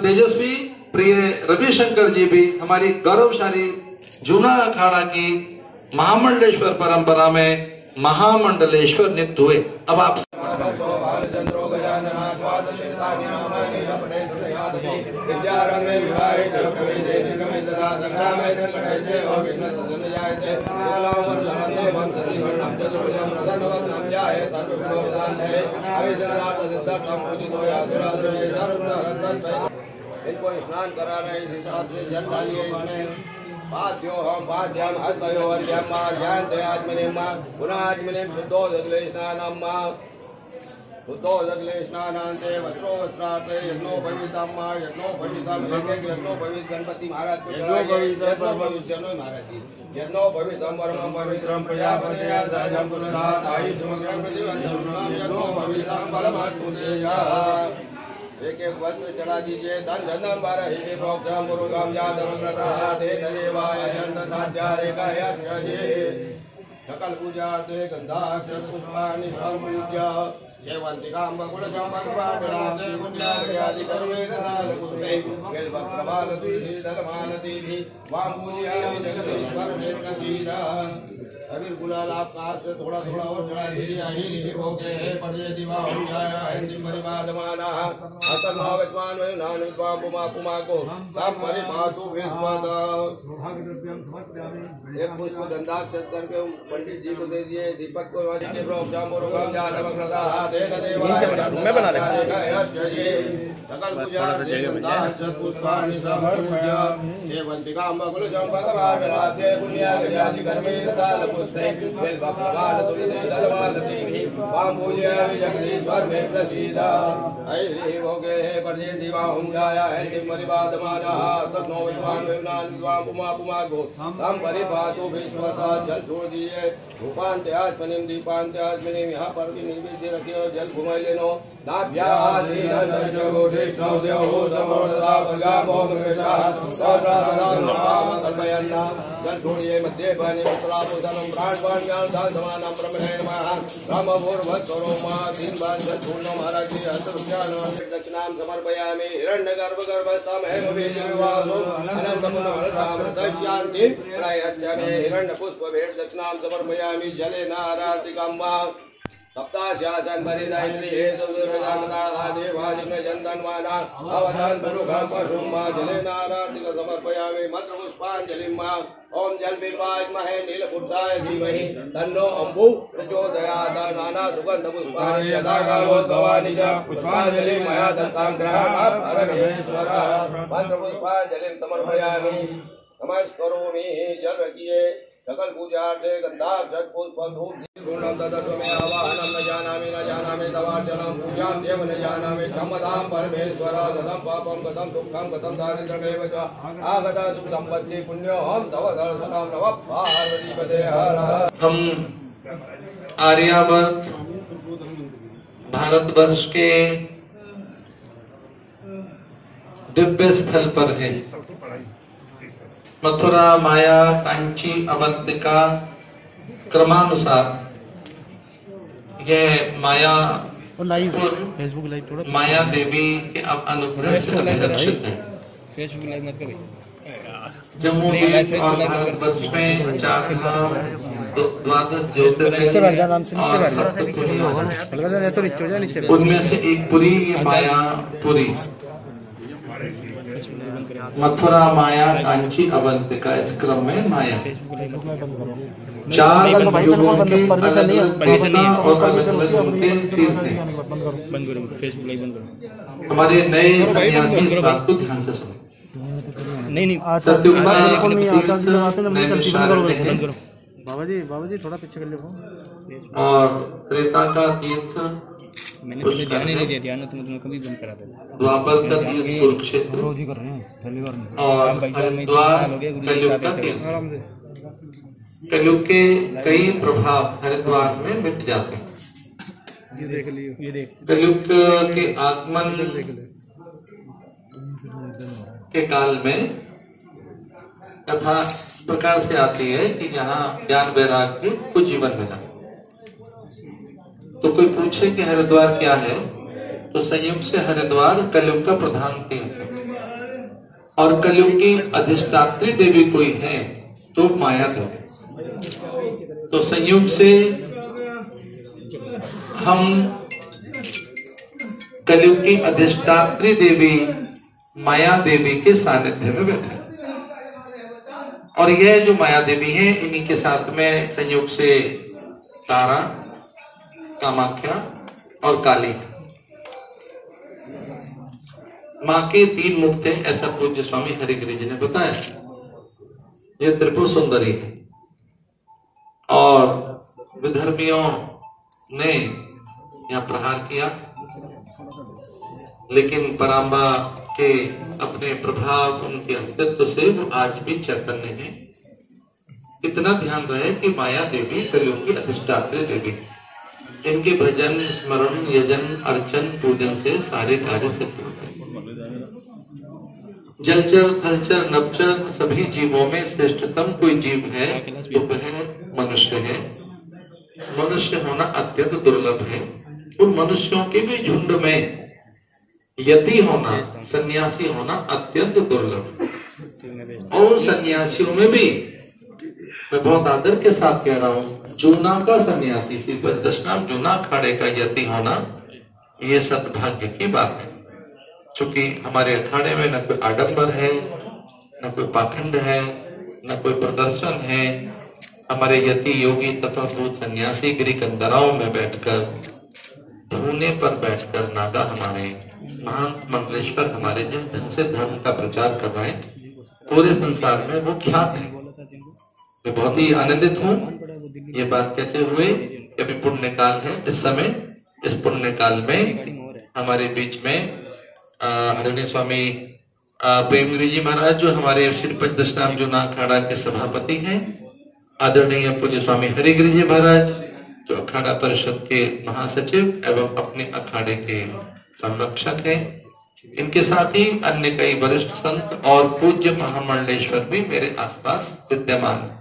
तेजस्वी प्रिय रविशंकर जी भी हमारी गौरवशाली जूना अखाड़ा की महामंडलेश्वर परंपरा में महामंडलेश्वर नियुक्त हुए। अब आप इनको स्नान करा रहे इस हिसाब से जल डालिए इसमें। पाद्यो हम पाद्यम हस्तयो अर्घ्यम ध्यानते आत्मनिम पुनः आत्मनिम शुद्धो जगले स्नानम शुद्धो जगले स्नानांते वस्त्रो वस्त्रार्थे यज्ञोपवीतम यज्ञोपवीतम एक एक यज्ञोपवीत गणपति महाराज को यज्ञोपवीत जनो महाराज जी यज्ञोपवीतम परमं पवित्रम प्रजापतये सहजं पुनरात आयुष्मग्रं प्रतिवंशम यज्ञोपवीतम फलमस्तुतेया। एक एक वस्त्र चढ़ा दीजिए। धन धनम बारहि प्रोक्षम गुरुगम जातमग्रतः तेन देवाय चंद साध्यारेकायश्चर्ये सकल पूजा ते गंधाक्षर पुष्पाणि समपूज्य सेवंतिकां बकुलचम्पकपाटलां पुण्यादि कर्मेण नालपुष्पै बेलवक्त्रमालतीभिः दलमालतीभिः वां पूजयामि जगदीश्वर निर्गसीदा। अबीर गुलाल आप हाथ से थोड़ा थोड़ा और चढ़ा दीजिए। अहिरि भोगे है पड़े दिवा हो जाया हिंदी परिवादमाना अतः भावत्मान वे नान विद्वां पुमा पुमा को तम परिभाषु विस्मद। एक पुष्प गंधाक्षर करके पंडित जी को दे दिए। दीपक को के प्रोक्षम पुरुषम जातमग्रतः तेन देवाय मैं बना लेगा सकल पूजा गंधाक्षर पुष्पाणि समपूज्य सेवंतिकां बकुलचम्पकपाटलां पुण्यादि कर्मेण नालपुष्पै बेलवक्त्रमालतीभिः दलमालतीभिः वां पूजयामि जगदीश्वर मे प्रसीद। ऐहि भोगे पर्ये दिवा हुं जाया हिंदी परिवादमानः तन्नो विद्वान् विद्वान् विद्वान् पुमा पुमा को तम परिभाषु विश्वतः। जल छोड़ दीजिए। धूपान्ते आत्मनिम दीपान्ते आत्मनिम यहाँ पर भी निवेद्य रखियो। जल घुमाई लेनो जल छोड़िए। मध्य बने उत्तराभूषणम प्राणपान ज्ञान दान समानम ब्रह्मणे नमः ब्रह्मभूर्भुवस्सरो मां तीन बार जल छोड़नो महाराज जी हस्तरुज्ञान दक्षिणां समर्पयामि। हिरण्यगर्भ गर्भस्थं हेमबीजविवासो अनन्तमुनमृतामृतस्यान्ति प्रयच्छमे हिरण्यपुष्प भेट दक्षिणां समर्पयामि। जलेन आराधिकां वा सप्ताशासन परिदायित्री हे सुदुर्गदागता देवाजिनजन्तन्वाना अवधान पुरुषं पशुं मा जलेन आराधिक समर्पयामि। मंत्रपुष्पाञ्जलिं मा ओम जल बिल्वाज्महे नीलपुरुषाय धीमहि तन्नो अम्बु प्रचोदयात्। नाना सुगंध पुष्पाणि यथा कालोद्भवानि च पुष्पाञ्जलिं मया दत्तां ग्रहाणात् परमेश्वर। मंत्रपुष्पाञ्जलिं समर्पयामि। नमस्करोमि। जल रखिए। सकल पूजार्थे गंधाक्षर पुष्प धूप गुणं ददतु मे आवाहनं न जानामि तवार्चनं पूजां देव न जानामि सम्मदां परमेश्वर। गतं पापं गतं दुःखं गतं दारिद्र्यमेव च आगता सुख संपत्ति पुण्योऽहं तव दर्शनं नमः पार्वतीपते हर। हम आर्यावर्त भारतवर्ष के दिव्य स्थल पर हैं। मथुरा, माया, कांची, अवंतिका क्रमानुसार यह माया फेसबुक लाइव थोड़ा माया देवी के अनुग्रह से रक्षित है। फेसबुक लाइव मत करो। जम्मू और भारतवर्ष में 4 धाम 12 ज्योतिर्लिंग उनमें से एक पुरी मायापुरी मथुरा, माया, कांची, अवंतिका इस क्रम में माया 4 युगों के अलग-अलग और अलग-अलग उनके तीर्थ हैं। हमारे नए सन्यासी इस बात को ध्यान से सुनो। नहीं सत्युग बाबा जी थोड़ा पीछे कर लो। और त्रेता का तीर्थ मैंने तुझे ध्यान ही नहीं दिया। ध्यान तुम कभी बंद करा दे। द्वापर का तीर्थ कुरुक्षेत्र रोज ही कर रहे हैं पहली बार में। और हरिद्वार कलयुग का तीर्थ। कलयुग के कई प्रभाव हरिद्वार में मिट जाते हैं। ये देख लियो। ये देख कलयुग के आगमन के काल में कथा इस प्रकार से आती है कि यहाँ ज्ञान वैराग्य को जीवन मिला। तो कोई पूछे कि हरिद्वार क्या है, तो संयुक्त से हरिद्वार कलयुग का प्रधान तीर्थ है। और कलयुग की अधिष्ठात्री देवी कोई है तो माया देवी। तो संयोग से हम कलयुग की अधिष्ठात्री देवी माया देवी के सानिध्य में बैठे, और यह जो माया देवी है इन्हीं के साथ में संयोग से तारा, कामाख्या और काली मां के 3 मुख थे, ऐसा पूज्य स्वामी हरिगिरि जी ने बताया। यह त्रिपुर सुंदरी है और विधर्मियों ने यहां प्रहार किया, लेकिन पराम्बा के अपने प्रभाव, उनके अस्तित्व से वो आज भी चैतन्य है। इतना ध्यान रहे कि माया देवी कलयुग की अधिष्ठात्री देवी, इनके भजन, स्मरण, यजन, अर्चन, पूजन से सारे कार्य सिद्ध होते हैं। जलचर, थलचर, नभचर सभी जीवों में श्रेष्ठतम कोई जीव है तो वह मनुष्य है। मनुष्य होना अत्यंत दुर्लभ है। उन मनुष्यों के भी झुंड में यति होना, सन्यासी होना अत्यंत दुर्लभ। और सन्यासियों में भी मैं बहुत आदर के साथ कह रहा हूं, जूना का सन्यासी, श्री पंचदशनाम जूना अखाड़े का यति होना ये सद्भाग्य की बात है। क्योंकि हमारे अखाड़े में न कोई आडंबर है, न कोई पाखंड है, न कोई प्रदर्शन है। हमारे यति, योगी तथा भूत सन्यासी गिरिकंदराओं में बैठकर, धूने पर बैठकर नागा हमारे महान मंडलेश्वर हमारे जिस ढंग से धर्म का प्रचार कर रहे हैं, पूरे संसार में वो ख्यात है। मैं बहुत ही आनंदित हूँ ये बात कहते हुए कि अभी पुण्य काल है। इस समय इस पुण्य काल में हमारे बीच में आदरणीय स्वामी प्रेमगिरि जी महाराज, जो हमारे श्री पंचदशनाम जूना अखाड़ा के सभापति हैं, आदरणीय पूज्य स्वामी हरिगिरि जी महाराज, जो अखाड़ा परिषद के महासचिव एवं अपने अखाड़े के संरक्षक हैं, इनके साथ ही अन्य कई वरिष्ठ संत और पूज्य महामंडलेश्वर भी मेरे आसपास विद्यमान हैं।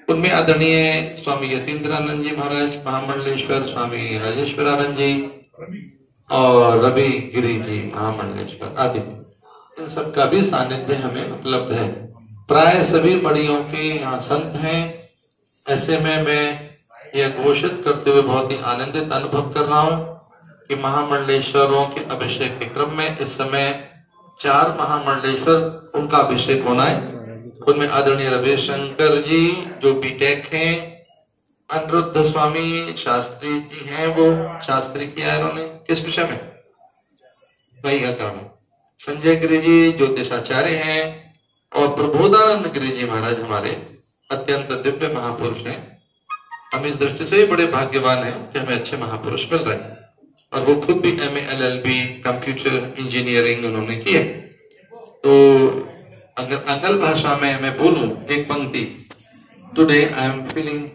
उनमें आदरणीय स्वामी यतीन्द्रानंद जी महाराज महामंडलेश्वर, स्वामी राजेश्वरानंद जी और रवि गिरि जी महामंडलेश्वर आदि, इन सब का भी सानिध्य हमें उपलब्ध है। प्राय सभी मड़ियों के यहाँ संत हैं। ऐसे में मैं यह घोषित करते हुए बहुत ही आनंदित अनुभव कर रहा हूँ कि महामंडलेश्वरों के अभिषेक के क्रम में इस समय 4 महामंडलेश्वर, उनका अभिषेक होना है। उनमें आदरणीय रविशंकर जी जो बीटेक हैं, अनिरुद्ध स्वामी शास्त्री जी हैं, वो शास्त्री किया है इन्होंने किस विषय में, वही का कारण। संजय गिरि जी ज्योतिषाचार्य हैं और प्रबोधानंद गिरि जी महाराज हमारे अत्यंत दिव्य महापुरुष हैं। हम इस दृष्टि से बड़े भाग्यवान हैं कि हमें अच्छे महापुरुष मिल रहे हैं, और वो खुद भी MA LLB कंप्यूटर इंजीनियरिंग उन्होंने की है। तो अगर अंगल भाषा में मैं बोलूं एक पंक्ति, today I am feeling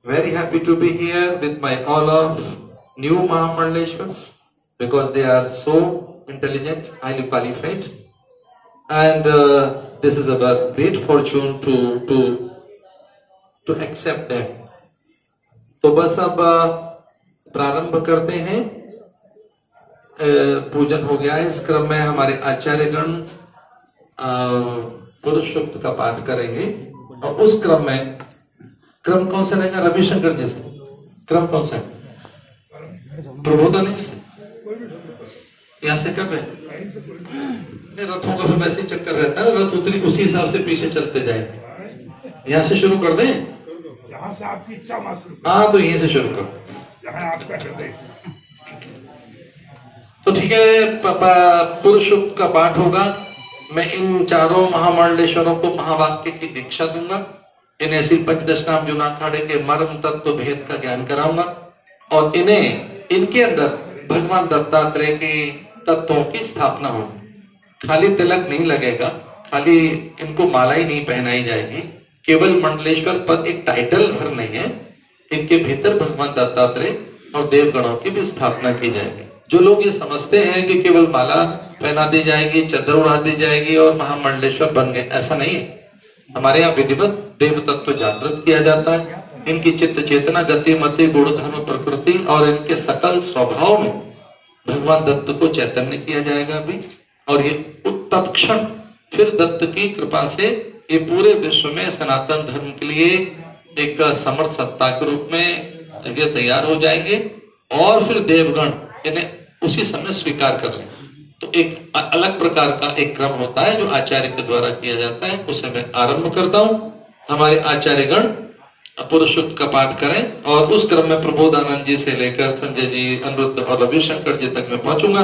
very happy to be here with my all of new Mahamandaleshwars, because they are so intelligent, highly qualified, and this is our great fortune to accept them. तो बस अब प्रारंभ करते हैं। पूजन हो गया है। इस क्रम में हमारे आचार्यगण पुरुष सूक्त का पाठ करेंगे, और उस क्रम में, क्रम कौन सा रहेगा रविशंकर जी से, क्रम कौन सा है, प्रबोधानंद जी से, यहाँ से कब है, रथों का फिर वैसे ही चक्कर रहता है, रथ उतनी उसी हिसाब से पीछे चलते जाएंगे। यहाँ से शुरू कर दें, यहाँ से आपकी इच्छा मासूम। हाँ तो यहीं से शुरू कर, यहाँ आपका हृदय। तो ठीक है, पुरुष सूक्त का पाठ होगा। मैं इन 4 महामंडलेश्वरों को महावाक्य की दीक्षा दूंगा। इन्हें श्री पंचदशनाम जूना अखाड़े के मर्म तत्व भेद का ज्ञान कराऊंगा, और इन्हें इनके अंदर भगवान दत्तात्रेय के तत्वों की स्थापना होगी। खाली तिलक नहीं लगेगा, खाली इनको माला ही नहीं पहनाई जाएगी। केवल मंडलेश्वर पद एक टाइटल भर नहीं है, इनके भीतर भगवान दत्तात्रेय और देवगणों की भी स्थापना की जाएगी। जो लोग ये समझते हैं कि केवल माला पहना दी जाएगी, चादर उड़ा दी जाएगी और महामंडलेश्वर बन गए, ऐसा नहीं है। हमारे यहाँ विधिवत देव तत्व जागृत किया जाता है। इनकी चित्त चेतना, गति, मति, गुण, धर्म, प्रकृति और इनके सकल स्वभाव में भगवान दत्त को चैतन्य किया जाएगा अभी, और ये तत्क्षण फिर दत्त की कृपा से ये पूरे विश्व में सनातन धर्म के लिए एक समर्थ सत्ता के रूप में ये तैयार हो जाएंगे और फिर देवगण इन्हें उसी समय स्वीकार कर लें। तो एक अलग प्रकार का एक क्रम होता है जो आचार्य के द्वारा किया जाता है, उसे मैं आरंभ करता हूँ। हमारे आचार्यगण पुरुषोत्त का पाठ करें और उस क्रम में प्रबोधानंद जी से लेकर संजय जी, अनिरुद्ध और रविशंकर जी तक मैं पहुंचूंगा।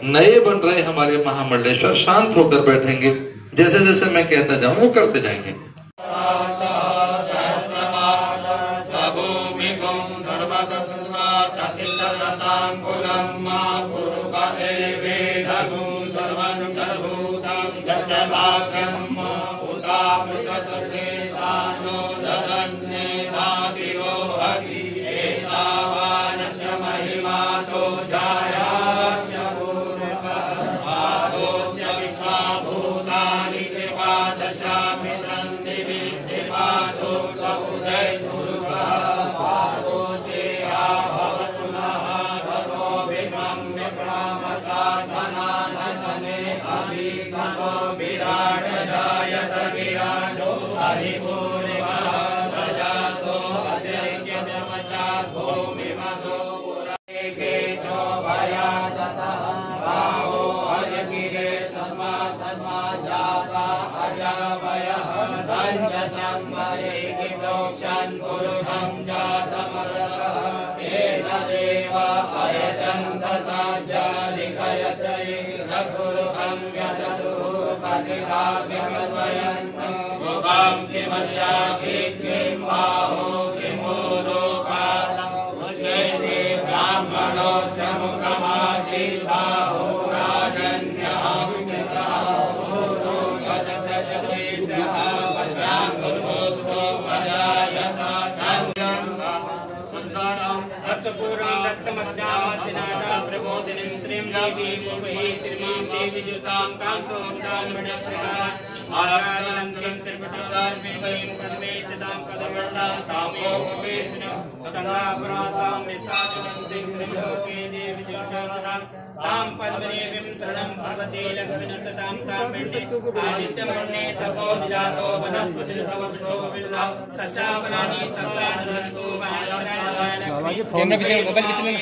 नए बन रहे हमारे महामंडलेश्वर शांत होकर बैठेंगे, जैसे जैसे मैं कहता जाऊं वो करते जाएंगे। कैमरा पीछे, मोबाइल पीछे लेना,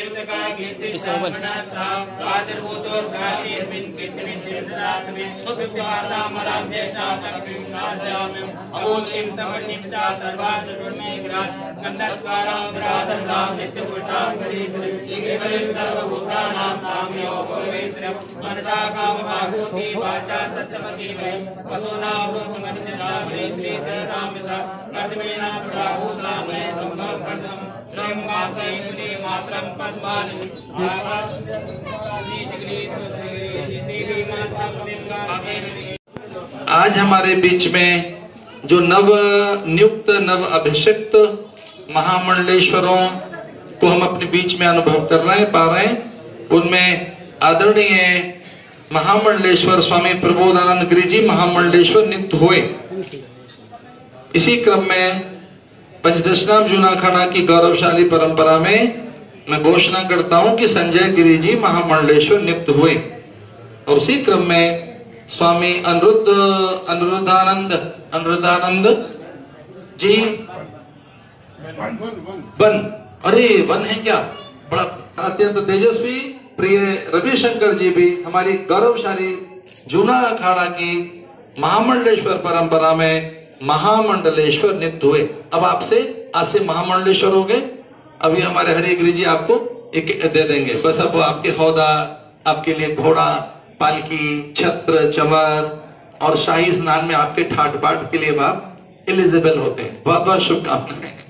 उसका मोबाइल। आज हमारे बीच में जो नव नियुक्त नव अभिषिक्त महामंडलेश्वरों को हम अपने बीच में अनुभव कर रहे हैं, पा रहे हैं, उनमें आदरणीय महामंडलेश्वर स्वामी प्रबोधानंद गिरि जी महामंडलेश्वर नियुक्त हुए। इसी क्रम में पंचदशनाम जूनाखाड़ा की गौरवशाली परंपरा में मैं घोषणा करता हूं कि संजय गिरि जी महामंडलेश्वर नियुक्त हुए। और उसी क्रम में स्वामी अनुरुद्धानंद जी वन है क्या, बड़ा अत्यंत तेजस्वी प्रिय रविशंकर जी भी हमारी गौरवशाली जूना अखाड़ा की महामंडलेश्वर परंपरा में महामंडलेश्वर नियुक्त हुए। अब आपसे आज से महामंडलेश्वर हो गए। अभी हमारे हरि गिरि जी आपको एक दे देंगे, बस अब आपके हौदा, आपके लिए घोड़ा, पालकी, छत्र, चमर और शाही स्नान में आपके ठाट बाट के लिए आप एलिजिबल होते हैं। बहुत बहुत शुभकामनाएं।